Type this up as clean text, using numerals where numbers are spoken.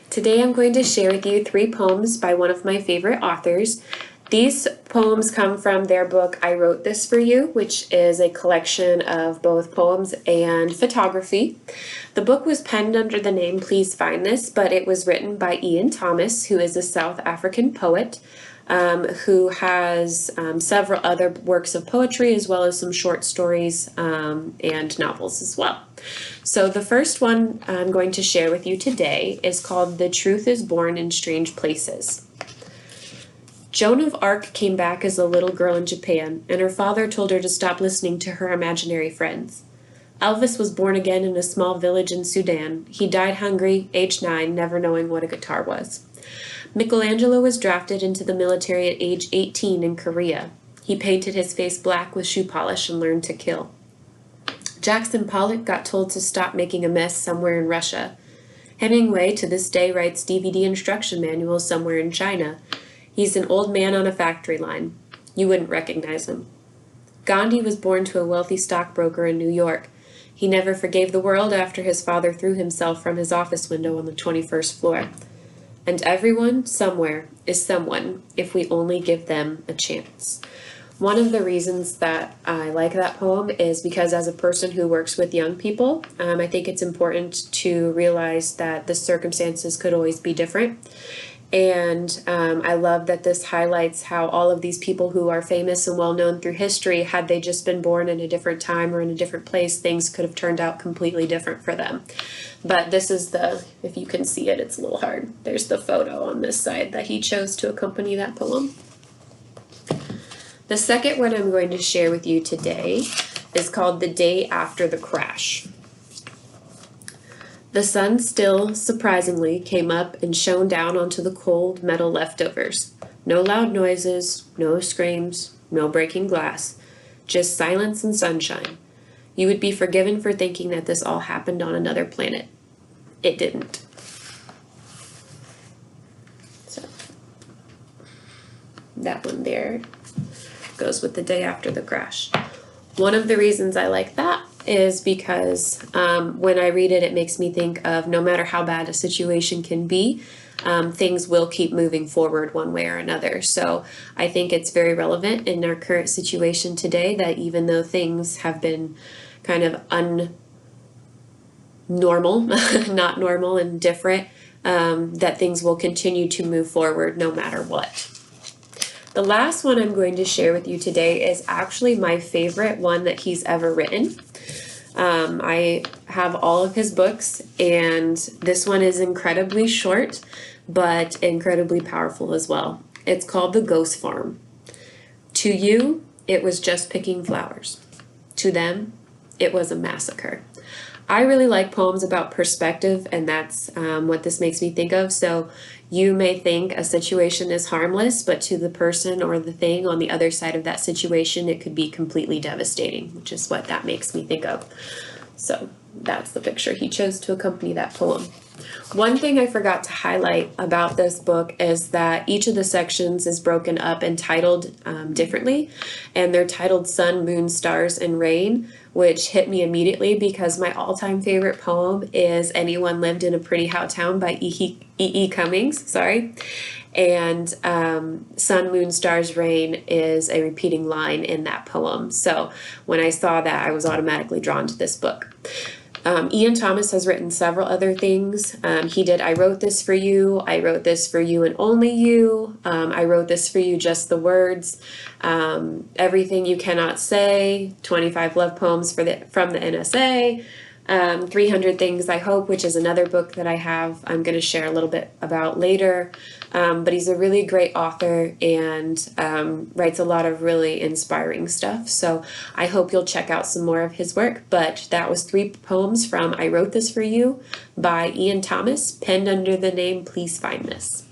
Today I'm going to share with you 3 poems by one of my favorite authors. These poems come from their book, I Wrote This For You, which is a collection of both poems and photography. The book was penned under the name Please Find This, but it was written by Iain Thomas, who is a South African poet, who has several other works of poetry as well as some short stories and novels as well. So the first one I'm going to share with you today is called The Truth is Born in Strange Places. Joan of Arc came back as a little girl in Japan, and her father told her to stop listening to her imaginary friends. Elvis was born again in a small village in Sudan. He died hungry, age 9, never knowing what a guitar was. Michelangelo was drafted into the military at age 18 in Korea. He painted his face black with shoe polish and learned to kill. Jackson Pollock got told to stop making a mess somewhere in Russia. Hemingway to this day writes DVD instruction manuals somewhere in China. He's an old man on a factory line. You wouldn't recognize him. Gandhi was born to a wealthy stockbroker in New York. He never forgave the world after his father threw himself from his office window on the 21st floor. And everyone, somewhere, is someone if we only give them a chance. One of the reasons that I like that poem is because as a person who works with young people, I think it's important to realize that the circumstances could always be different. And I love that this highlights how all of these people who are famous and well known through history, had they just been born in a different time or in a different place, things could have turned out completely different for them. But this is if you can see it, it's a little hard. There's the photo on this side that he chose to accompany that poem. The second one I'm going to share with you today is called The Day After the Crash. The sun still, surprisingly, came up and shone down onto the cold metal leftovers. No loud noises, no screams, no breaking glass, just silence and sunshine. You would be forgiven for thinking that this all happened on another planet. It didn't. So, that one there goes with The Day After the Crash. One of the reasons I like that is because when I read it, it makes me think of no matter how bad a situation can be, things will keep moving forward one way or another. So I think it's very relevant in our current situation today that even though things have been kind of not normal and different, that things will continue to move forward no matter what. The last one I'm going to share with you today is actually my favorite one that he's ever written. I have all of his books, and this one is incredibly short, but incredibly powerful as well. It's called The Ghost Farm. To you, it was just picking flowers. To them, it was a massacre. I really like poems about perspective, and that's what this makes me think of. So you may think a situation is harmless, but to the person or the thing on the other side of that situation, it could be completely devastating, which is what that makes me think of. So that's the picture he chose to accompany that poem. One thing I forgot to highlight about this book is that each of the sections is broken up and titled differently, and they're titled Sun, Moon, Stars, and Rain, which hit me immediately because my all-time favorite poem is Anyone Lived in a Pretty How Town by E.E. Cummings, and Sun, Moon, Stars, Rain is a repeating line in that poem. So when I saw that, I was automatically drawn to this book. Iain Thomas has written several other things. He did I Wrote This For You, I Wrote This For You and Only You, I Wrote This For You, Just the Words, Everything You Cannot Say, 25 Love Poems from the NSA, 300 Things I Hope, which is another book that I have I'm going to share a little bit about later. But he's a really great author and writes a lot of really inspiring stuff. So I hope you'll check out some more of his work. But that was 3 poems from I Wrote This For You by Iain Thomas, penned under the name Please Find This.